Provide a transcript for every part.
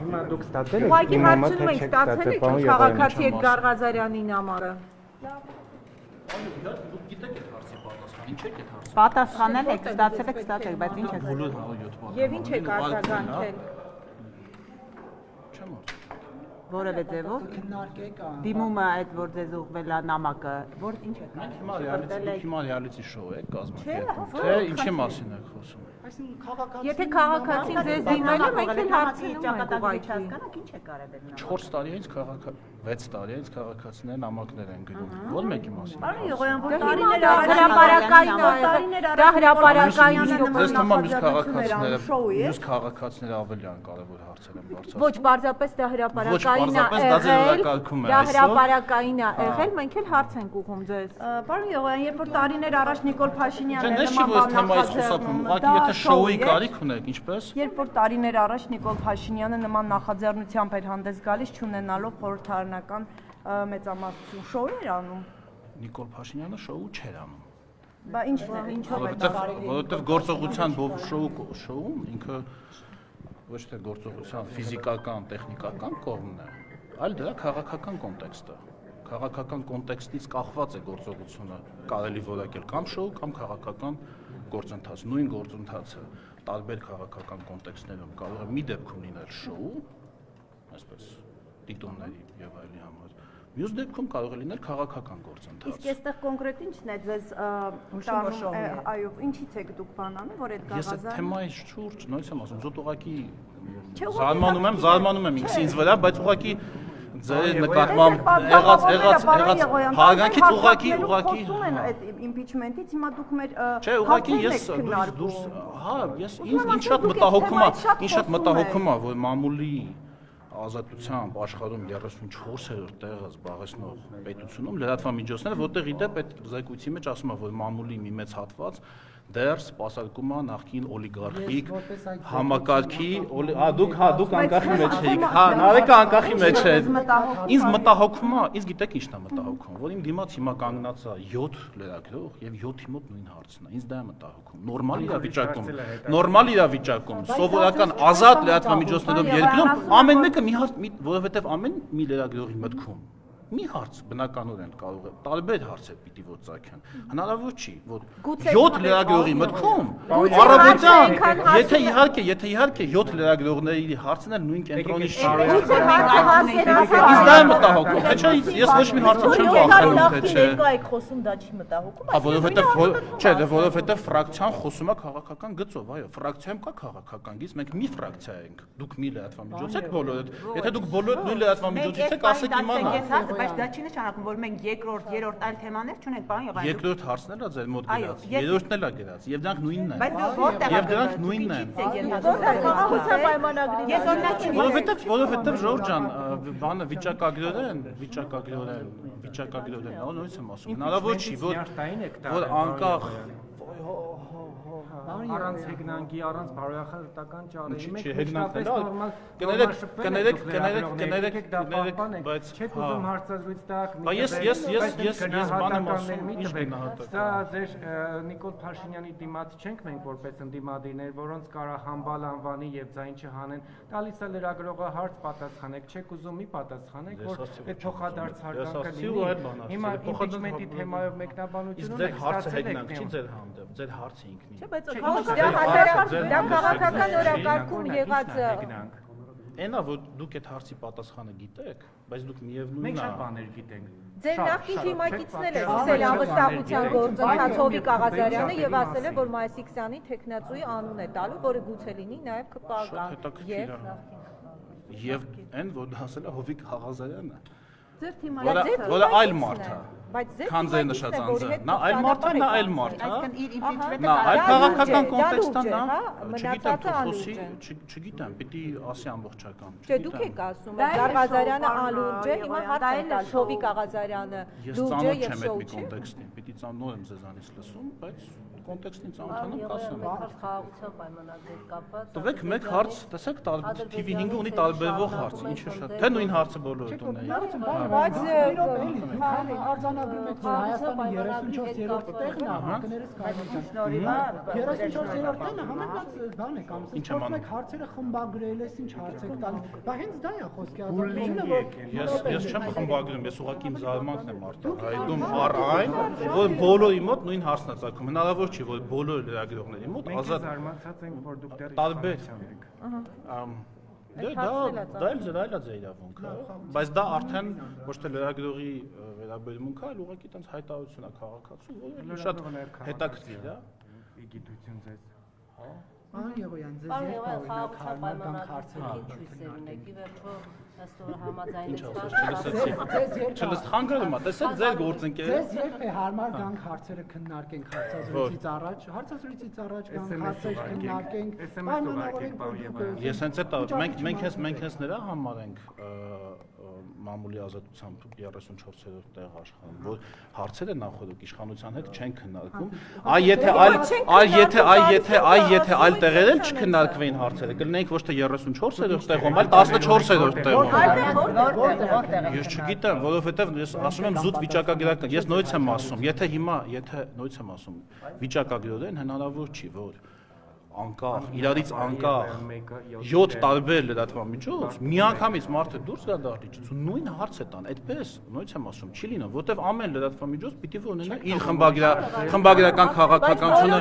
Հիմա դուք ստացել եք։ Ուղղակի հարցնում ենք ստացել եք քաղաքացի Էդգար Ղազարյանի նամարը։ Դուք գիտեք այդ հարցի պատասխանը, ինչ եք այդ հարցը։ Պատասխանել եք, ստացել եք, բայց ինչ եք։ Բոլոր 7 բառ։ Եվ ինչ եք արձագանքել։ Չեմ ասում։ Որևէ ձևով դիմումը այդ որ ձեզ ուղղվել է նամակը, որ ինչ եք։ Հիմա ռեալիզի շոու եք կազմակերպում։ Թե ինչի մասին եք խոսում։ Եթե քաղաքացին ձեզ դիմել է, մենք էլ հարցնում ենք ուղղակի։ Հասկանաք ինչ եք արել այդ նամակը։ 4 տարիից 6 տարիից քաղաքացիներ նամակներ են գրում։ Ո՞ր մեկի մասին։ Պարոն Եղոյան, որ Դա հրապարակային Ձեզ թվում մյուս քաղաքացիները ավելի անկարևոր հարցեր են բարձրացնում։ Ոչ, պարզապես դա հրապարակային է հրապարակային է եղել, մենք էլ հարց ենք ուղղում ձեզ։ Պարոն Եղոյան, երբ որ տարիներ առաջ Նիկոլ Փաշինյանն Դե չի որ թեմայից խոսապում, ուղղակի եթե շոուի կարիք ունեք, ինչպես։ Երբ որ տարիներ առաջ Նիկոլ Փաշինյանը նման նախաձեռնությամբ էր հանդես գալիս, չունենալով խորհրդարանական մեծամասնություն, շոու էր անում։ Նիկոլ Փաշինյանը շոու չէր անում։ Բա ինչն է, ինչով է դա։ Որովհետև գործողության շոուն ինքը ոչ թե գործողության ֆիզիկական, տեխնիկական կողմն է, այլ դրա քաղաքական կոնտեքստը։ Քաղաքական կոնտեքստից կախված է գործողությունը կարելի որակել կամ շոու կամ քաղաքական գործընթաց։ Նույն գործընթացը տարբեր քաղաքական կոնտեքստներում կարող է մի դեպքում լինել շոու, այսպես դիտումների եւ այլի համար։ Մյուս դեպքում կարող է լինել քաղաքական գործընթաց։ Իսկ այստեղ կոնկրետ ի՞նչն է ձեզ տանում, այո, ինչից եք դուք բանանում, որ այդ Ես գաղազանը։ այդ թեմայի շուրջ նույնպես եմ ասում, զոտ ուղղակի զարմանում եմ ինքս վրա, բայց ուղղակի ձեր նկատմամբ եղած հարգանքից ուղղակի խոսում են այդ իմպիչմենտից, հիմա դուք մեր Չէ, ուղղակի ես դուրս, հա, ինձ շատ մտահոգում է, որ մամուլի ազատությամբ աշխարհում 34-րդ տեղը զբաղեցնող պետությունում լրատվամիջոցները, որտեղ իդեպ այդ զեկույցի մեջ ասում է, որ մամուլի մի մեծ հատված դեռ սպասարկում է նախկին օլիգարխիկ համակարգի, դուք անկախի մեջ եք, հա, Նարեկը անկախի մեջ է։ Ինձ մտահոգում է, իսկ գիտեք ինչն է մտահոգում, որ իմ դիմաց հիմա կանգնած է 7 լրագրող եւ 7-ի մոտ նույն հարցն է։ Ինձ դա է մտահոգում։ Նորմալ իրավիճակում, սովորական ազատ լրատվամիջոցներով երկրում ամեն մեկը որովհետեւ ամեն մի լրագրողի մտքում մի հարց բնականորեն կարող է տարբեր հարցեր պիտի որ ծագեն հնարավոր չի որ 7 լրագրողի մտքում առավոտյան եթե իհարկե 7 լրագրողների հարցն էլ նույն կենտրոնից ինձ դա է մտահոգում թե չէ ես ոչ մի հարցը չեմ վախենում թե չէ եք խոսում դա չի մտահոգում որովհետև ֆրակցիան խոսում է քաղաքական գծով այո ֆրակցիայում կա քաղաքական գիծ մենք մի ֆրակցիա ենք դուք մի լրատվամիջոց եք բոլորդ եթե դուք բոլորդ նույն լրատվամիջոցից եք ասեք իմանա Բայց դա չի նշանակում, որ մենք երկրորդ, երրորդ այլ թեմաներ չունենք, պարոն Եղոյան։ Երկրորդ հարցն էլ է ձեր մոտ գրած, երրորդն էլ է գրած, եւ դրանք նույնն են։ Բայց որտեղ Եվ դրանք նույնն են։ Խաղաղության պայմանագրի։ Ես օրինակ չեմ Որովհետեւ Ժորժ ջան, բանը վիճակագրորեն, նույնս եմ ասում։ Հնարավոր չի, որ անկախ առանց հեգնանքի, առանց բարոյախտական ճառերի կներեք, բայց չեք ուզում հարցազրույց տակ, ես բան եմ ասում, ինչ գնահատակ։ Սա ձեր Նիկոլ Փաշինյանի դիմաց չենք մենք որպես ընդդիմադիրներ, որոնց կարա համբալ անվանի եւ ձայն չհանեն, տալիս է լրագրողը հարց պատասխանեք, չեք ուզում մի պատասխանեք, որ այդ փոխադարձ հարգանքը լինի։ Հիմա իմպիչմենտի թեմայով մեկնաբանություն եք ստացել եք, չի ձեր հանդեպ, ձեր հարցը ինքնին։ Չէ, բայց դա քաղաքական օրակարգում եղած Այնա որ դուք այդ հարցի պատասխանը գիտեք, բայց դուք միևնույնն մենք շատ բաներ գիտենք։ Ձեր նախկին թիմակիցն էլ է սկսել անվստահության գործընթաց Հովիկ Աղազարյանը եւ ասել է, որ մայիսի 20-ին տեխնացուի անուն է տալու, որը գուցե լինի նաեւ ԿՊԱ-կան եւ այն որ ասել է Հովիկ Աղազարյանը Ձեր թիմակիցը որը այլ մարդ է բայց ձեր քան ձեր նշած անձը նա այլ մարդ է նա այլ մարդ է Այսինքն իր իմպիչմենտը նա այլ քաղաքական կոնտեքստ է նա մնացածը խոսի չգիտեմ պիտի ասի ամբողջական Չէ դուք եք ասում Էդգար Ղազարյանը անլուրջ է հիմա հարց է տալ Հովիկ Աղազարյանը լուրջ է եւ շոու չէ ես ծանոթ չեմ այդ մի կոնտեքստին պիտի ծանոթ եմ ձեզանից լսում բայց կոնտեքստին ծանոթանում կասեմ։ Խաղաղության պայմանագրեր կապված։ Տվեք մեկ հարց, տեսեք TV5-ը ունի տարբերվող հարց, ինչ է շատ։ Թե նույն հարցը բոլորը տունեին։ Բայց արձանագրում եք, որ Հայաստանի 34-րդ տեղն է, կներես կարողանալ։ 34-րդ տեղը համեմատ բան է կամ սպորտում եք հարցերը խմբագրել ես, ինչ հարց եք տալիս։ Դա հենց դա է խոսքի ազատությունը, որ Ես չեմ խմբագրում, ես ուղղակի իմ զարմանքն եմ արտահայտում առ այն, որ բոլորի մոտ նույն հարցն է ծագում։ Հնարավոր չի, որ բոլոր լրագրողների մոտ Մենք ազատ զարմացած ենք, որ դուք դեռ տարբեր եք։ դա էլ ձեր իրավունքը, բայց դա արդեն ոչ թե լրագրողի վերաբերմունք է, այլ ուղղակի տենց հայտարարություն է քաղաքացու, որը շատ հետաքրքիր է։ Իգիտություն ձեզ։ Պարոն Եղոյան, ձեզ Պարոն երբ Եղոյան, օրինակ խաղաղության հարմար կամ հարցեր քննարկենք հարցազրույցից առաջ կամ հարցեր քննարկենք, պայմանավորենք, որ դուք Ես հենց այդ մենք հենց նրա համար ենք մամուլի ազատությամբ 34-րդ տեղ աշխարհում, որ հարցերը նախորդ իշխանության հետ չեն քննարկում։ Եթե այլ տեղեր էլ չքննարկվեին հարցերը, կլինեինք ոչ թե 34-րդ տեղում, այլ 14-րդ տեղում։ Ես չգիտեմ, որովհետև ես ասում եմ զուտ վիճակագրական, ես նույնց եմ ասում, եթե նույնց եմ ասում, վիճակագրորեն հնարավոր չի, որ անկախ, իրարից անկախ 7 տարբեր լրատվամիջոց միանգամից մարդը դուրս գա դահլիճից ու նույն հարցը տան, այդպես նույնց եմ ասում, չի լինում, որտեվ ամեն լրատվամիջոց պիտի որ ունենա իր խմբագրական քաղաքականությունը։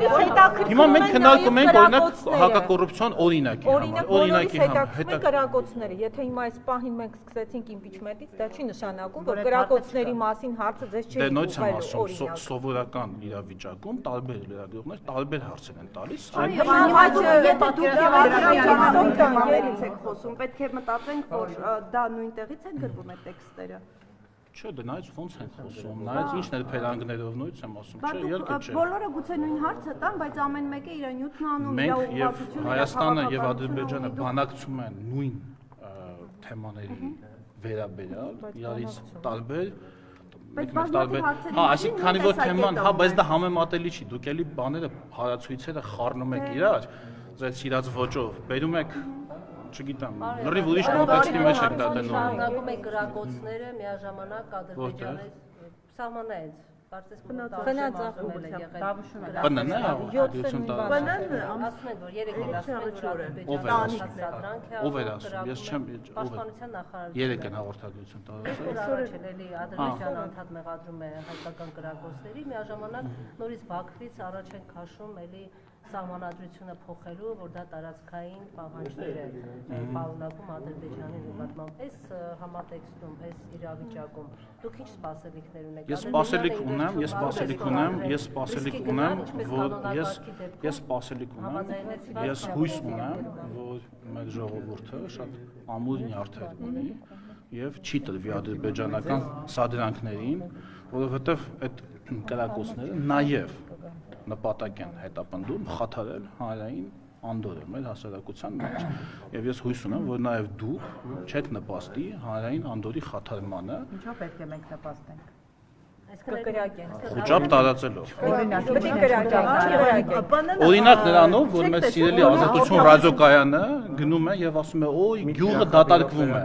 Հիմա մենք քննարկում ենք օրինակ հակակոռուպցիոն օրինակի համար կրակոցները, եթե հիմա այս պահին մենք սկսեցինք իմպիչմենտից, դա չի նշանակում, որ կրակոցների մասին հարցը ձեզ չի ուղղել։ Դե նույնց եմ ասում, սովորական իրավիճակում տարբեր լրագրողներ տարբեր հարցեր են տալիս։ Հիմա եթե դուք Եվրոպայից եք խոսում, պետք է մտածենք, որ դա նույն տեղից են գրվում այդ տեքստերը։ Չէ, դրանից ոնց են խոսում, նայած ինչն էլ փերանգներով նույնց եմ ասում, չէ, երկը չէ։ Բոլորը գուցե նույն հարցը տան, բայց ամեն մեկը իր նյութն անում, իր Մենք եւ ուղղվածությունը, Հայաստանը եւ Ադրբեջանը բանակցում են նույն թեմաների վերաբերյալ, իրարից տարբեր այսինքն քանի որ թեման, բայց դա համեմատելի չի, դուք էլի բաները հարացույցերը խառնում եք իրար, ձեր սիրած ոճով, բերում եք, չգիտեմ, լրիվ ուրիշ կոնտեքստի մեջ եք դա դնում։ Շարունակում եք գրակոծները միաժամանակ Ադրբեջանի սահմանից, կարծես բնաձախումն է եղել։ Բնն է, ագություն տալիս։ Ասում են, որ երեք էլ ասում են, որ Ադրբեջանը ով էր ասում, ես չեմ, Պաշտպանության նախարարը երեք են հաղորդագրություն տալիս։ Առաջ էլի Ադրբեջանը անդադ մեղադրում է հայկական գրակոծների, միաժամանակ նորից Բաքվից առաջ են քաշում էլի սահմանադրությունը փոխելու, որ դա տարածքային պահանջներ է պարունակում Ադրբեջանի նկատմամբ։ Այս համատեքստում, այս իրավիճակում դուք ինչ սպասելիքներ ունեք։ Ես սպասելիք ունեմ, ես հույս ունեմ, որ մեր ժողովուրդը շատ ամուր նյարդեր ունի եւ չի տրվի ադրբեջանական սադրանքներին, որովհետեւ այդ կրակոցները նաեւ նպատակ են հետապնդում խաթարել հանրային անդորը մեր հասարակության մեջ եւ ես հույս ունեմ որ նաեւ դուք չեք նպաստի հանրային անդորի խաթարմանը Ինչո՞ւ պետք է մենք նպաստենք խոճապ տարածելով կրակենք օրինակ նրանով որ մեր սիրելի ազատություն ռադիոկայանը գնում է եւ ասում է օй գյուղը դատարկվում է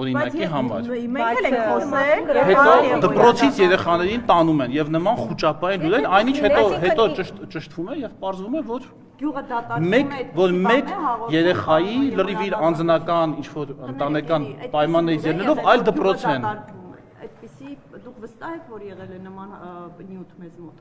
օրինակի համար Մենք էլ ենք խոսել, հետո դպրոցից երեխաներին տանում են եւ նման խոճապային լուրեր այնինչ հետո ճշտվում է եւ պարզվում է որ գյուղը դատարկվում է մեկ երեխայի լրիվ իր անձնական ինչ որ ընտանեկան պայմաններից ելնելով այլ դպրոց են այդպիսի դուք վստահ եք որ եղել է նման նյութ մեզ մոտ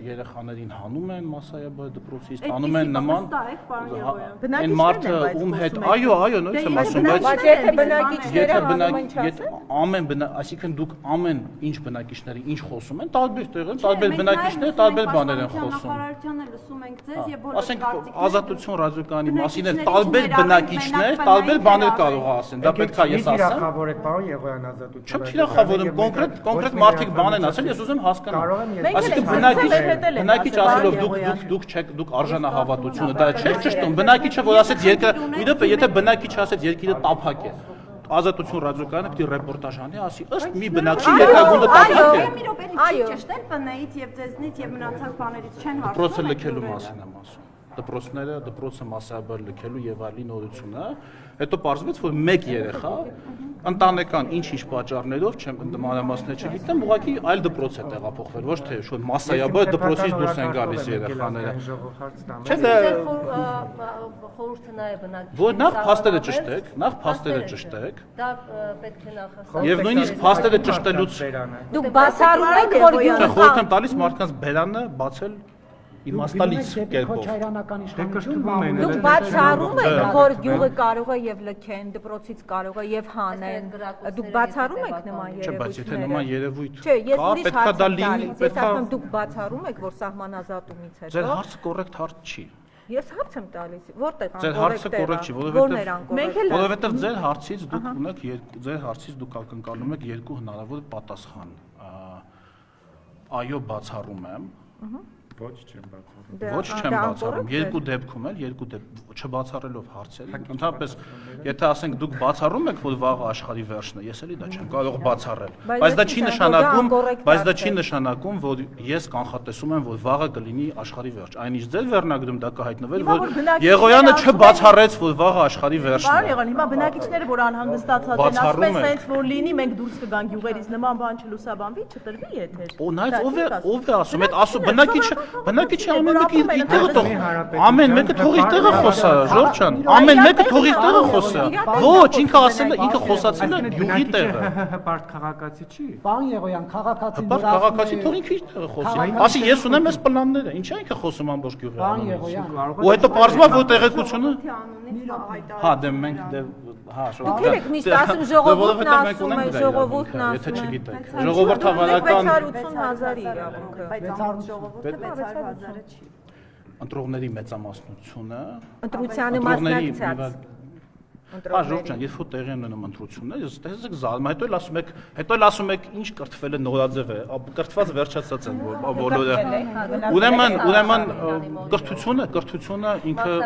երեխաներին հանում են մասսայաբար դպրոցից տանում են նման վստահ եք պարոն Եղոյան այն մարդը ում հետ այո նույնց եմ ասում բայց եթե բնակիչները հանում են չասեն ամեն այսինքն դուք ամեն ինչ բնակիչների ինչ խոսում են տարբեր տեղերում տարբեր բնակիչներ տարբեր բաներ են խոսում նախարարությանը լսում ենք ձեզ եւ բոլոր ասենք ազատություն ռադիոկայանի մասին էլ տարբեր բնակիչներ տարբեր բաներ կարող ասեն դա պետք է ես ասեմ Թիրախավոր եք պարոն Եղոյան ազատություն չեմ թիրախավորում կոնկրետ մարդիկ բան են ասել ես ուզում հասկանամ այսինքն բնակիչ ասելով դուք արժանահավատությունը դա չէ ճշտում բնակիչը որ ասեց երկիրը եթե բնակիչը ասեց երկիրը տափակ է Ազատություն ռադիոկայանը պիտի ռեպորտաժ անի, ասի ըստ մի բնակչի երկրագունդը տապակ է։ Մի րոպեի չի ճշտել ՊՆ-ից եւ ձեզնից եւ մնացած բաներից չեն հարցնում։ Դպրոցը լքելու մասին եմ ասում։ Դպրոցը մասսայաբար լքելու եւ այլի նորությունը, հետո պարզվեց, որ մեկ երեխա ընտանեկան ինչ-ինչ պատճառներով չեմ մանրամասներ չգիտեմ, ուղղակի այլ դպրոց է տեղափոխվել, ոչ թե շուտ մասսայաբար դպրոցից դուրս են գալիս երեխաները։ Չէ՞ դա խորհուրդը նա է բնակչի։ որ նախ փաստերը ճշտեք, Դա պետք է նախ եւ նույնիսկ փաստերը ճշտելուց Դուք բացառում եք, որ գյուղը խորհուրդ եմ տալիս մարդկանց բերանը բացել իմաստալից կերպով։ Քոչարյանական իշխանություն Դուք բացառում եք, որ գյուղը կարող է եւ լքեն, դպրոցից կարող է եւ հանեն։ Դուք բացառում եք նման Չէ, բայց եթե նման երևույթ Չէ, ես կա, ուրիշ պետքա հարց դա եմ լինի, տալիս։ Ես պետքա ասում դուք բացառում եք, որ սահմանազատումից Ձեր հետո հարցը կոռեկտ հարց չի։ Ես հարց եմ տալիս, որտեղ Ձեր հարցը կոռեկտ չի, որներ անկորեկտ։ որովհետև ձեր հարցից դուք ակնկալում եք երկու հնարավոր պատասխան։ Այո, բացառում եմ։ Ոչ չեմ բացառում։ Ոչ չեմ բացառում։ Երկու դեպքում չբացառելով հարցերը։ Ընդհանրապես, եթե ասենք դուք բացառում եք, որ վաղը աշխարհի վերջն է, ես էլի դա չեմ կարող բացառել։ Բայց դա չի նշանակում, որ ես կանխատեսում եմ, որ վաղը կլինի աշխարհի վերջ։ Այնինչ ձեր վերնագրում դա կհայտնվեր, որ Եղոյանը չբացառեց, որ վաղը աշխարհի վերջն է։ Եղան, հիմա բնակիչները, որ անհանգստացած են, ասում են, սենց որ լինի, մենք դուրս կգանք յուղերից, նման բան չլուսաբանվի, չտրվի եթեր։ Ու նայած ով է ասում, այդ ասում բնակիչը ամեն մեկը թող իր տեղը խոսա, Ժորժ ջան, ամեն մեկը թող իր տեղը խոսա։ Ոչ, ինքը խոսացել է յուղի տեղը։ Հպարտ քաղաքացի չի։ Պարոն Եղոյան, քաղաքացին Հպարտ քաղաքացի թող ինքը իր տեղը խոսի։ Ասի ես ունեմ այս պլանները, ինչ է ինքը խոսում ամբողջ յուղի անունից։ Ու հետո պարզվում է, որ տեղեկությունը հա դե մենք Դուք եք միշտ ասում ժողովուրդն ասում է, ժողովուրդն եթե ասում է։ չգիտեք։ Ժողովուրդ հավանական 680,000-ի իրավունքը։ Բայց ժողովուրդը 600,000-ը չի։ ընտրողների մեծամասնությունը Ընտրությանը մասնակցած։ Հա Ժորժ ջան, երբ որ տեղի են ունենում ընտրություններ, ես զարմանում, հետո էլ ասում եք, ինչ կրթվել է նորաձև է, կրթված վերջացած են բոլորը։ Ուրեմն կրթությունը ինքը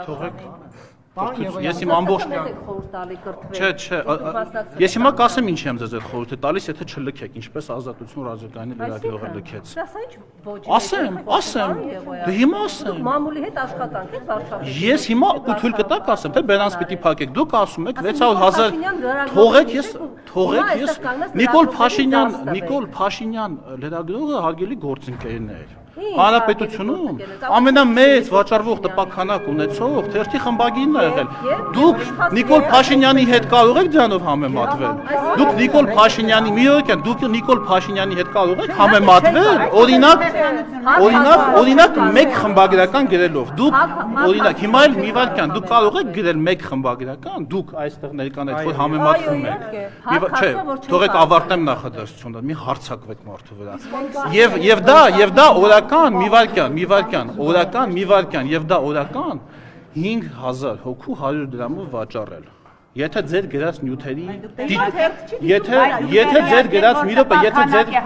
թողեք Ես իմ ամբողջ Ես հիմա կասեմ ինչ եմ ձեզ խորհուրդ տալիս, եթե չլքեք, ինչպես Ազատություն ռադիոկայանի լրագրողը լքեց։ Ասեմ, դե հիմա ասեմ։ Մամուլի հետ աշխատանք եք վարչապետի։ Ես հիմա թույլ կտակ ասեմ, թե բերանս պիտի փակեք։ Դուք ասում եք 600,000 թողեք ես Նիկոլ Փաշինյան լրագրողը հարգելի գործընկերն էր։ Հանրապետությունում ամենամեծ վաճառվող տպաքանակ ունեցող թերթի խմբագիրն է եղել։ Դուք Նիկոլ Փաշինյանի հետ կարող եք դրանով համեմատվել։ Դուք Նիկոլ Փաշինյանի Նիկոլ Փաշինյանի հետ կարող եք համեմատվել, օրինակ մեկ խմբագրական գրելով։ Դուք օրինակ հիմա էլ մի վարքյան դուք կարող եք գրել մեկ խմբագրական, դուք այստեղ ներկանից որ համեմատվում եք։ Չէ, թողեք ավարտեմ նախադասությունը, մի հարցակվեք մարդու վրա։ Եվ դա օրական մի վարքյան եւ դա օրական 5,000 հոգու 100 դրամով վաճառել։ Եթե ձեր գրած նյութերի եթե ձեր գրած մի րոպե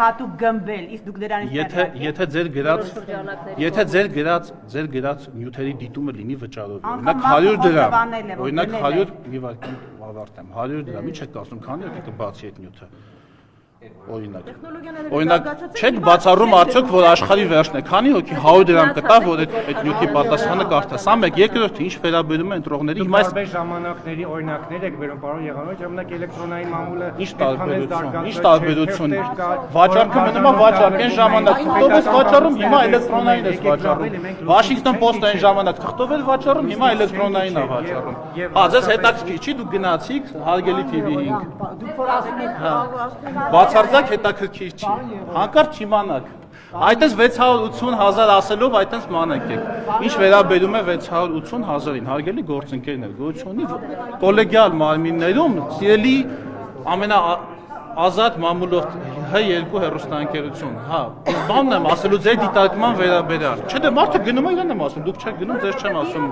հատուկ գմբել, իսկ դուք դրանից եթե ձեր գրած նյութերի դիտումը լինի վճարովի, օրինակ 100 մի վարքյան ավարտեմ, 100 դրամի չեք ասում, քանի հոգի կբացի այդ նյութը։ Օրինակ, չեք բացառում արդյոք, որ աշխարհի վերջն է, քանի հոգի 100 դրամ կտա, որ այդ նյութի պատասխանը կարդա։ Սա մեկ, երկրորդը ինչ վերաբերում է ընտրողների, հիմա այս ժամանակների օրինակներ եք վերում, պարոն Եղանովիչ, ժամանակ էլեկտրոնային մամուլը ինչ տարբերություն։ Վաճառքը մնում է վաճառք այն ժամանակ, թղթով ես վաճառում, հիմա էլեկտրոնային ես վաճառում։ Վաշինգտոն Պոստը այն ժամանակ թղթով էր վաճառում, հիմա էլեկտրոնային է վաճառում։ Հա, ձեզ հետաքրքիր չի, դուք գնացիք հարգելի TV5։ Դուք որ ասում եք Բացարձակ հետաքրքիր չի, հանկարծ չիմանաք, այդպես 680,000 ասելով այդպես մանեք եք, ինչ վերաբերում է 680,000-ին, հարգելի գործընկերներ, գոյություն ունի կոլեգիալ մարմիններում, սիրելի ամենաազատ մամուլով H2 հեռուստաընկերություն, հա, բանն եմ ասելու ձեր դիտարկման վերաբերյալ, չէ դե մարդը գնում է իրան եմ ասում, դուք չեք գնում, ձեզ չեմ ասում,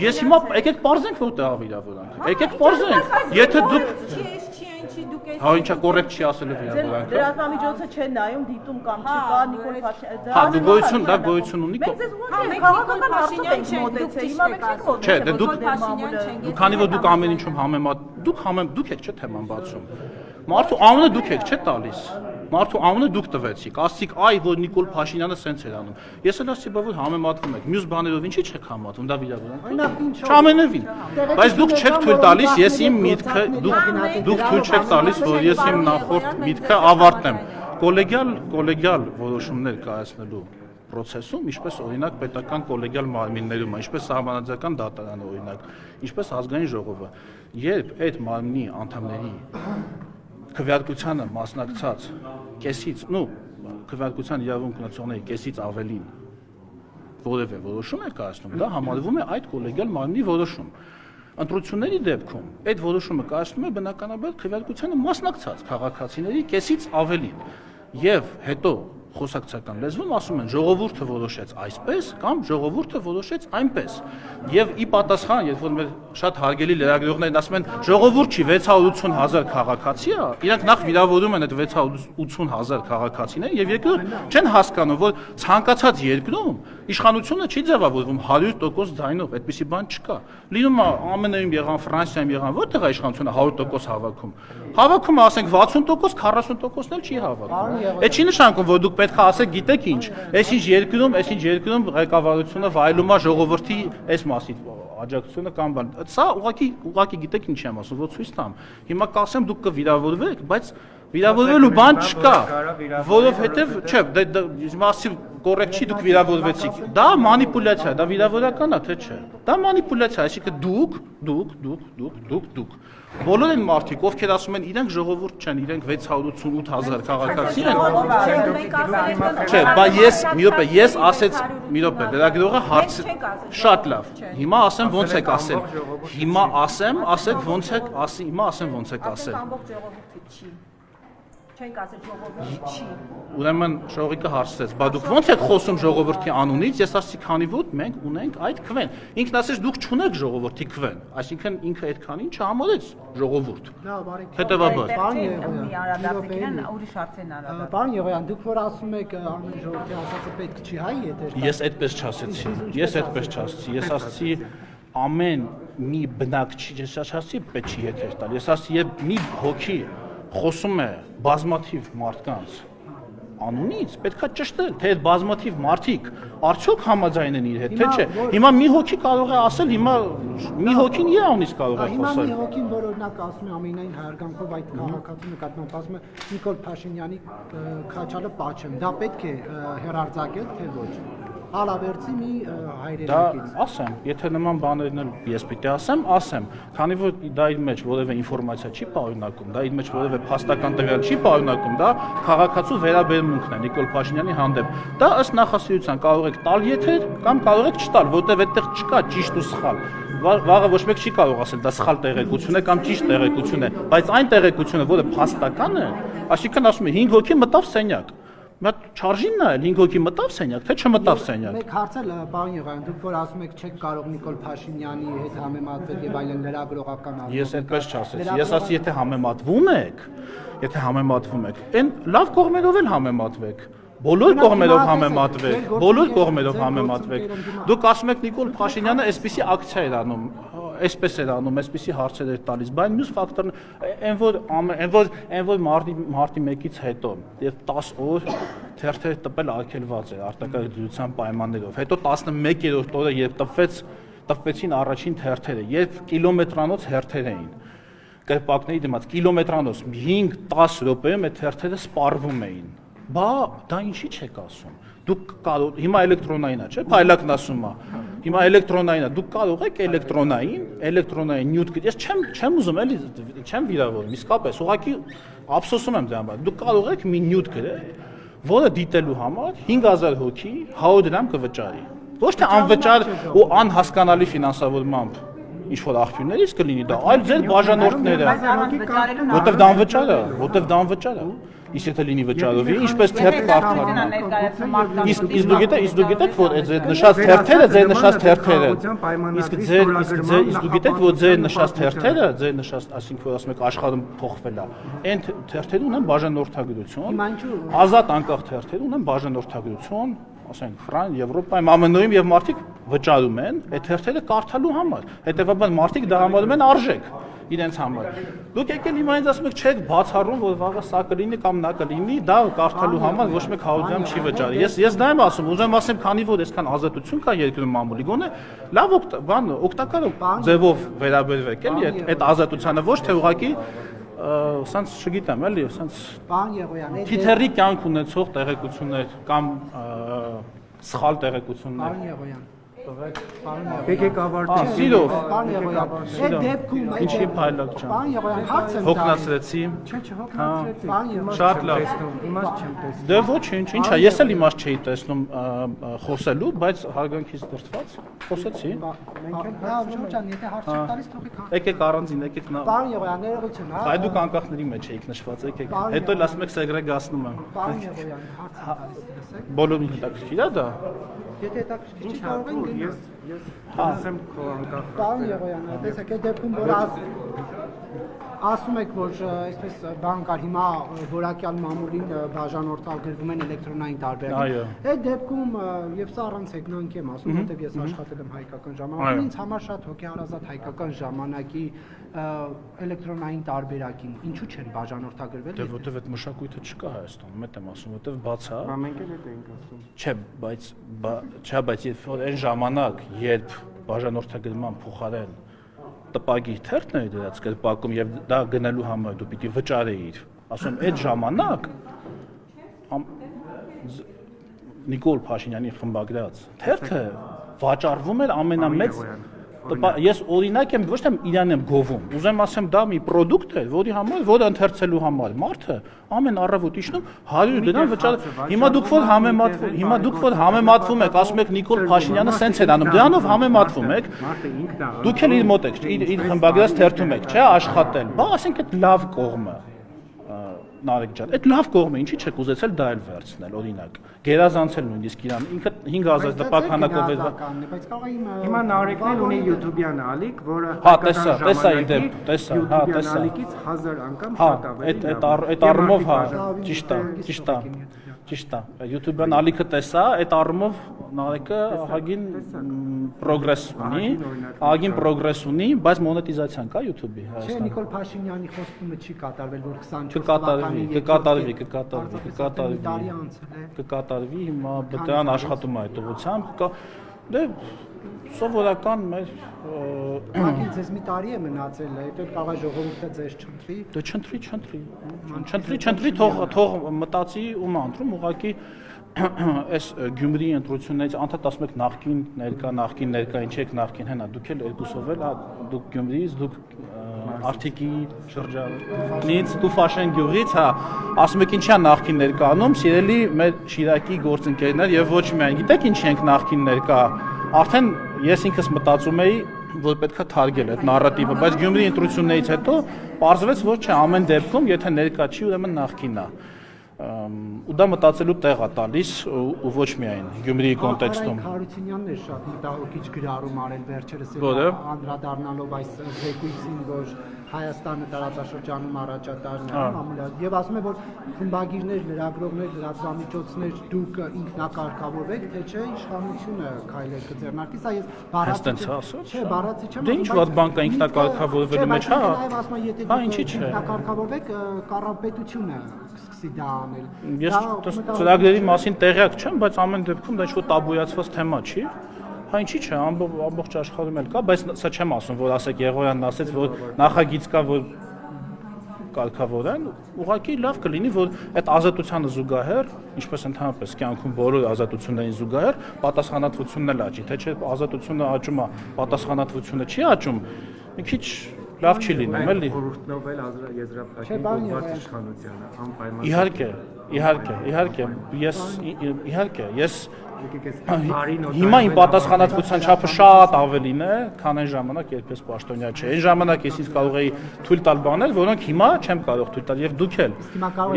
ես հիմա եկեք պարզենք որտեղ ավիրավորանք, եկեք պարզենք, եթե դուք ինչի դուք այս Հա ինչա կոռեկտ չի ասել վիրավորանքը։ լրատվամիջոցը չեն նայում, դիտում կամ չկա Նիկոլ Փաշինյանը։ Հա դու գոյություն դա գոյություն ունի։ Մենք ձեզ ոնց քաղաքական հարցով ենք մոտեցել, հիմա մենք չենք մոտեցել։ Չէ, դե դուք քանի որ դուք ամեն ինչում համեմատ դուք եք չէ թեման բացում։ Մարդու անունը դուք եք չէ տալիս։ Մարդու անունը դուք տվեցիք, ասցիք այ որ Նիկոլ Փաշինյանը սենց էր անում։ Ես էլ ասացի բա որ համեմատվում եք, մյուս բաներով ինչի չեք համատում, դա վիրավորանք։ Չամենևին։ Բայց դուք չեք թույլ տալիս, ես իմ միտքը դուք թույլ չեք տալիս, որ ես իմ նախորդ միտքը ավարտեմ։ Կոլեգիալ որոշումներ կայացնելու process-ում, ինչպես օրինակ պետական կոլեգիալ մարմիններում, ինչպես սահմանադրական դատարանը օրինակ, ինչպես ազգային ժողովը, երբ այդ մարմնի անդամների քվեարկությանը մասնակցած կեսից, քվեարկության իրավունք ունեցողների կեսից ավելին որևէ որոշում է կայացնում, դա համարվում է այդ կոլեգիալ մարմնի որոշում։ Ընտրությունների դեպքում այդ որոշումը կայացնում է բնականաբար քվեարկությանը մասնակցած քաղաքացիների կեսից ավելին եւ հետո խոսակցական լեզվում ասում են ժողովուրդը որոշեց այսպես կամ ժողովուրդը որոշեց այնպես եւ ի պատասխան երբ որ մեր շատ հարգելի լրագրողներն ասում են ժողովուրդի 680,000 քաղաքացի է իրանք նախ վիրավորում են այդ 680,000 քաղաքացիներին եւ երկրորդ չեն հասկանում որ ցանկացած երկրում իշխանությունը չի ձևավորվում 100% ձայնով այդպիսի բան չկա լինում է ԱՄՆ-ում եղան Ֆրանսիայում եղան որտեղ է իշխանությունը 100% հավաքում ասենք 60% 40%-ն էլ չի հավաքում այդ չի նշանակում որ դուք պետք է ասեք գիտեք ինչ այսինչ երկրում ղեկավարությունը վայելում է ժողովրդի այս մասի աջակցությունը կամ բան սա ուղղակի գիտեք ինչ եմ ասում որ ցույց տամ հիմա կասեմ դուք կվիրավորվեք բայց վիրավորվելու բան չկա որովհետև չէ մասի կոռեկտ չի դուք վիրավորվեցիք դա մանիպուլյացիա դա վիրավորական է թե չէ դա մանիպուլյացիա այսինքն դուք բոլոր են մարդիկ ովքեր ասում են իրենք ժողովուրդ չեն իրենք 688,000 քաղաքացի են չէ բա ես ասեց մի րոպե լրագրողը հարց շատ լավ հիմա ասեմ ոնց եք ասել հիմա ասեմ ասեք ոնց եք ասի հիմա ասեմ ոնց եք ասել ամբողջ ժողովուրդը չի չենք ասել ժողովուրդը չի ուրեմն շողիկը հարցրեց բա դուք ոնց եք խոսում ժողովրդի անունից ես ասացի քանի որ մենք ունենք այդ քվեն ինքն ասեց դուք չունեք ժողովրդի քվեն այսինքն ինքը այդքանին չհամարեց ժողովուրդ հետևաբար Պարոն Եղոյան դուք որ ասում եք ամեն ժողովրդի ասածը պետք չի հայ եթե ես այդպես չասեցի ես ասացի ամեն մի բնակչի ես ասացի պետք չի եթեր տալ ես ասացի երբ մի հոգի խոսում է բազմաթիվ մարդկանց անունից պետքա ճշտել թե այդ բազմաթիվ մարդիկ արդյոք համաձայն են իր հետ թե չէ հիմա մի հոգի կարող է ասել հիմա մի հոգին իր անունից կարող է խոսել հիմա մի հոգին որ օրինակ ասում է ամենայն հայարգանքով այդ քաղաքացու նկատմամբ ասում է Նիկոլ Փաշինյանի քաչալը պաչեմ դա պետք է հերարձակել թե ոչ Ալավերցի մի հայրենակից։ Դա ասեմ, եթե նման բաներն էլ ես պիտի ասեմ, քանի որ դա իր մեջ որևէ ինֆորմացիա չի պարունակում, դա իր մեջ որևէ փաստական տվյալ չի պարունակում, դա քաղաքացու վերաբերմունքն է Նիկոլ Փաշինյանի հանդեպ։ Դա ըստ նախասիրության կարող եք տալ եթեր կամ կարող եք չտալ, որտեղ այդտեղ չկա ճիշտ ու սխալ։ Վաղը ոչ մեկ չի կարող ասել դա սխալ տեղեկություն է կամ ճիշտ տեղեկություն է, բայց այն տեղեկությունը, որը փաստական է, այսինքն ասում է 5 հոգի մտավ սենյակ։ Բայց չարժին նայել 5 հոգի մտավ սենյակ, թե չմտավ սենյակ։ Մեկ հարցել պարոն Եղոյան, դուք որ ասում եք չեք կարող Նիկոլ Փաշինյանի հետ համեմատվել եւ այլն լրագրողական Ես այդպես չասեցի։ Ես ասացի, եթե համեմատվում եք, այն լավ կողմերով էլ համեմատվեք։ Բոլոր կողմերով համեմատվեք։ Դուք ասում եք Նիկոլ Փաշինյանը այսպիսի ակցիա էր անում, այսպես էր անում, այսպիսի հարցեր էր տալիս, բայց մյուս ֆակտորն այն որ մարտի 1-ից հետո եւ 10 օր թերթեր տպել արգելված էր արտակարգ դրության պայմաններով։ Հետո 11-րդ օրը երբ տպվեցին առաջին թերթերը, երբ կիլոմետրանոց հերթեր էին կրպակների դիմաց, կիլոմետրանոց 5-10 րոպեում այդ թերթերը սպառվում էին։ Բա դա ինչի չեք ասում։ Դուք կարող հիմա էլեկտրոնային է, չէ՞, փայլակն ասում է։ Հիմա էլեկտրոնային է, դուք կարող եք էլեկտրոնային նյութ ես չեմ ուզում էլի չեմ վիրավորում, իսկապես ուղղակի ափսոսում եմ դրա համար։ Դուք կարող եք մի նյութ գրել, որը դիտելու համար 5000 հոգի 100 դրամ կվճարի։ Ոչ թե անվճար ու անհասկանալի ֆինանսավորմամբ։ ինչ որ աղբյուրներից կլինի դա, այլ ձեր բաժանորդները, որտեվ դա անվճար է, իսկ եթե լինի վճարովի, ինչպես թերթ կարդալն է։ Իսկ դու գիտեք, որ ձեր նշած թերթերը, ձեր նշած թերթերը, իսկ դու գիտեք, որ ձեր նշած թերթերը, ձեր նշած, այսինքն որ ասում եք աշխարհում փոխվել է, այն թերթերը ունեն բաժանորդագրություն, ազատ անկախ թերթերը ունեն բաժանորդագրություն, ասենք Ֆրանսիայում, Եվրոպայում, ԱՄՆ-ում եւ մարդիկ վճարում են այդ թերթերը կարդալու համար։ Հետեւաբար մարդիկ դա համարում են արժեք իրենց համար։ Դուք եկել հիմա ինձ ասում եք չեք բացառում, որ վաղը սա կլինի կամ նա կլինի, դա կարդալու համար ոչ մեկ 100 դրամ չի վճարի։ Ես դա եմ ասում, ուզում ասեմ, քանի որ այսքան ազատություն կա երկրում մամուլի, գոնե լավ օգտակար ձևով վերաբերվեք, էլի այդ ազատությանը ոչ թե ուղղակի սենց չգիտեմ, էլի, սենց Պարոն Եղոյան, թիթեռի կյանք ունեցող տեղեկություններ կամ սխալ տեղեկություններ։ Պարոն Եղոյան, Եկեք ավարտենք։ Սիրով։ Պարոն Եղոյան, այդ դեպքում Ինչի փայլակ ջան։ Պարոն Եղոյան, հարց եմ Հոգնածրեցի։ հոգնածրեցի։ Պարոն Եղոյան, Շատ լավ։ Իմաստ չեմ տեսնում։ Դե ոչինչ, ինչա, ես էլ իմաստ չէի տեսնում խոսելու, բայց հարգանքից դրդված խոսեցի։ մենք էլ լավ Ժորժան, եթե հարց չեք տալիս, թողեք հարց։ Եկեք առանձին, եկեք նա։ Պարոն Եղոյան, ներողություն, հա։ Այ դուք անկախների մեջ եք նշված, եկեք։ Հետո էլ ասում եք սեգրեգացնում եմ։ Պարոն Եղոյան, հարց եմ տալիս, լսեք։ Բոլորին հետաքրքիր է դա։ Եթե հետաքրքիր չի, կարող են գնալ։ Ես ասեմ քո անկախ։ Պարոն Եղոյան, տեսեք, այդ դեպքում որ ասում եք, որ այսպես բան կար հիմա որակյալ մամուլին բաժանորդագրվում են էլեկտրոնային տարբերակներ։ Այդ դեպքում եւ սա առանց հեգնանքի եմ ասում, որտեղ ես աշխատել եմ հայկական ժամանակում, ինձ համար շատ հոգեհարազատ հայկական ժամանակի էլեկտրոնային տարբերակին ինչու չեն բաժանորդագրվել։ Դե որտեվ այդ մշակույթը չկա Հայաստանում, մետ եմ ասում, որտեվ բաց է։ Մենք էլ այդ ենք ասում։ Չէ, բայց երբ որ այն ժամանակ, երբ բաժանորդագրման փոխարեն տպագիր թերթն էր դրած կերպակում եւ դա գնելու համար դու պիտի վճարեիր, ասում այդ ժամանակ Նիկոլ Փաշինյանի խմբագրած թերթը վաճառվում էր ամենամեծ ես օրինակ եմ ոչ թե իրան եմ գովում, ուզեմ ասեմ դա մի պրոդուկտ է, որի համար, որը ընթերցելու համար մարդը ամեն առավոտ իջնում 100 դրամ վճարում։ Հիմա դուք որ համեմատվում եք, ասում եք Նիկոլ Փաշինյանը սենց էր անում, դրանով համեմատվում եք։ Դուք էլ իր մոտ եք, իր խմբագրած թերթում եք, չէ, աշխատել։ Բա ասենք այդ լավ կողմը։ Նարեկ ջան, այդ լավ կողմը, ինչի՞ չեք ուզեցել դա էլ վերցնել, օրինակ։ Գերազանցել նույնիսկ իրան, ինքը 5000 տպականակով էր։ Բայց կարող է Հիմա Նարեկն էլ ունի YouTube-յան ալիք, որը Հա, տեսա իդեպ, տեսա, հա, տեսա։ Ալիքից 1000 անգամ Հա, շատ ավելի։ այդ առումով հա, ճիշտ է։ YouTube-յան ալիքը տեսա, այդ առումով Նարեկը ահագին պրոգրես ունի, բայց մոնետիզացիան կա YouTube-ի Չէ, Հայաստանում։ Նիկոլ Փաշինյանի խոստումը չի կատարվել, որ 24 Կկատարվի, հիմա բտան աշխատում է այդ ուղղությամբ, դե սովորական մեր Ուղղակի ձեզ մի տարի է մնացել, հետո կարող է ժողովուրդը ձեզ չընտրի։ դե չընտրի, թող մտածի ու մանտրում ուղղակի այս Գյումրի ընտրություններից անդադ ասում եք նախքին ներկա, ինչ եք նախքին, հենա, դուք էլ երկուսով էլ, դուք Գյումրիից, դուք Արթիկի շրջանից, դու Ֆաշեն գյուղից, հա, ասում եք ինչա նախքին ներկանում, սիրելի մեր Շիրակի գործընկերներ եւ ոչ միայն, գիտեք ինչ ենք նախքին ներկա, արդեն ես ինքս մտածում էի, որ պետքա թարգել այդ նարատիվը, բայց Գյումրի ընտրություններից հետո պարզվեց, որ չէ, ամեն դեպքում, եթե ներկա չի, ուրեմն նախքինն է։ Ու դա մտածելու տեղ է տալիս ու ոչ միայն Գյումրիի կոնտեքստում։ Հարությունյանն է շատ մտահոգիչ գրառում արել վերջերս անդրադառնալով այս զեկույցին, որ Հայաստանը տարածաշրջանում առաջատարն է եւ ասում է, որ խմբագիրներ, լրագրողներ, լրատվամիջոցներ դուք ինքնակարգավորվեք, թե չէ իշխանությունը քայլեր կձեռնարկի, սա ես բառացի չէ, բառացի չեմ։ Դե ինչ ված բան կա ինքնակարգավորվելու մեջ, հա։ Հա, ինչի՞ չէ։ Ինքնակարգավորվեք, կառավարությունը սկսի դա անել։ Ես ծրագրերի մասին տեղյակ չեմ, բայց ամեն դեպքում դա ինչ-որ տաբույացված թեմա չի։ Հա ինչի՞ չէ, ամբողջ աշխարհում էլ կա, բայց սա չեմ ասում, որ ասեք Եղոյանն ասեց, որ նախագիծ կա, որ կարգավորեն, ուղղակի լավ կլինի, որ այդ ազատությանը զուգահեռ, ինչպես ընդհանրապես կյանքում բոլոր ազատություններին զուգահեռ, պատասխանատվությունն էլ աճի, թե չէ ազատությունը աճում է, պատասխանատվությունը չի աճում, մի քիչ լավ չի լինում, էլի։ Խորհուրդնով էլ եզրափակի կողմած իշխանությանը անպայման։ Իհարկե, ես եկեք էս բարի նոտ Հիմա իմ պատասխանատվության չափը շատ ավելին է, քան այն ժամանակ, երբ ես պաշտոնյա չէի։ Այն ժամանակ ես ինձ կարող էի թույլ տալ բաներ, որոնք հիմա չեմ կարող թույլ տալ, եւ դուք էլ։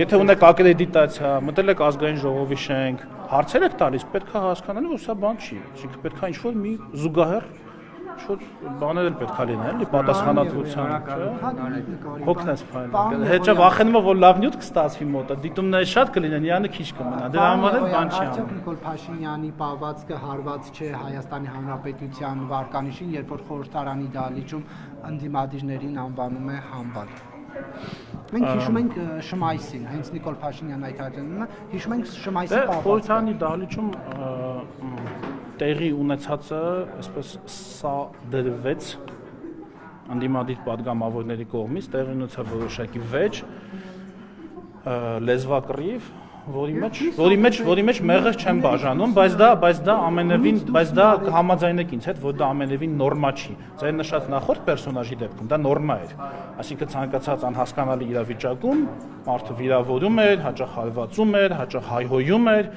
Եթե ունեք ակրեդիտացիա, մտել եք ազգային ժողովի շենք, հարցեր եք տալիս, պետք է հասկանալ, որ սա բան չի։ Այսինքն պետք է ինչ-որ մի զուգահեռ ինչ-որ բաներ էլ պետք է լինեն, էլի պատասխանատվության, չէ՞։ Հոգնես փայլը։ Հետո վախենում եմ, որ լավ նյութ կստացվի մոտը, դիտումները շատ կլինեն, յանը քիչ կմնա։ Դրա համար էլ բան չի անում։ Նիկոլ Փաշինյանի պահվածքը հարված չէ Հայաստանի Հանրապետության վարկանիշին, երբ որ խորհրդարանի դահլիճում ընդդիմադիրներին անվանում է համբալ։ Մենք հիշում ենք Շմայսին, հենց Նիկոլ Փաշինյանն այդ հայտարարումը, հիշում ենք Շմայսի պահվածքը։ Խորհրդարանի դահլիճում տեղի ունեցածը, այսպես սա դրվեց անդիմադիր պատգամավորների կողմից, տեղի ունեցավ որոշակի վեճ, լեզվակռիվ, որի մեջ մեղր չեմ բաժանում, բայց դա ամենևին, բայց դա համաձայնեք ինձ հետ, որ դա ամենևին նորմա չի։ Ձեր նշած նախորդ պերսոնաժի դեպքում դա նորմա էր։ Այսինքն ցանկացած անհասկանալի իրավիճակում մարդը վիրավորում էր, հաճախ հարվածում էր, հաճախ հայհոյում էր,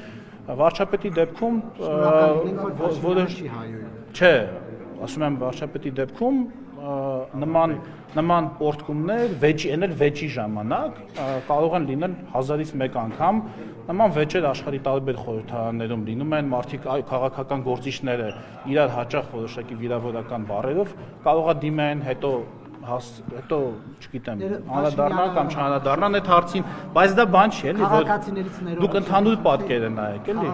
վարչապետի դեպքում որը չէ, ասում եմ վարչապետի դեպքում նման պորտկումներ վեճի ժամանակ կարող են լինել 1000-ից մեկ անգամ, նման վեճեր աշխարհի տարբեր խորհրդարաններում լինում են, մարդիկ քաղաքական գործիչները իրար հաճախ որոշակի վիրավորական բառերով կարող է դիմեն, հետո, չգիտեմ, անդրադառնան կամ չանդրադառնան այդ հարցին, բայց դա բան չի, էլի, որ դուք ընդհանուր պատկեր են նայեք, էլի,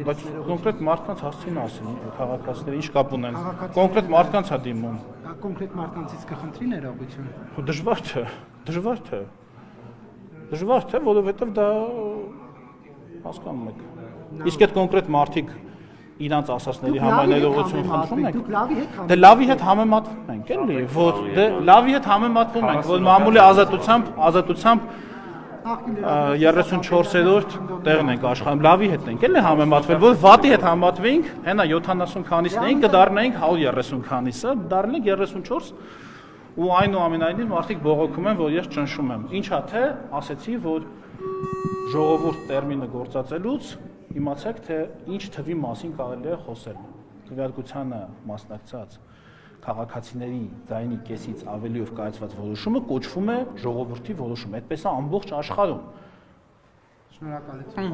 բայց կոնկրետ մարդկանց հասցին ասին, քաղաքացիները ինչ կապ ունեն, կոնկրետ մարդկանց է դիմում։ Կոնկրետ մարդկանցից կխնդրի ներողություն։ Դժվար թե, որովհետև դա հասկանում եք։ Իսկ այդ կոնկրետ մարդիկ իրանց ասածների համար ներողություն խնդրում եք։ Դե լավի հետ համեմատվում ենք, էլի, որ լավի հետ համեմատվում ենք, որ մամուլի ազատությամբ 34-րդ տեղն ենք աշխարհում, լավի հետ ենք, էլի համեմատվել, որ վատի հետ համեմատվեինք, հենա 70 քանիսն էինք, կդառնայինք 130 քանիսը, դառնենք 34 ու այնուամենայնիվ մարդիկ բողոքում են, որ ես ճնշում եմ։ Ինչա թե ասեցի, որ ժողովուրդ տերմինը գործածելուց իմացեք, թե ինչ թվի մասին կարելի է խոսել։ Քվեարկությանը մասնակցած քաղաքացիների ձայնի կեսից ավելիով կայացված որոշումը կոչվում է ժողովրդի որոշում։ Այդպես է ամբողջ աշխարհում։ Շնորհակալություն։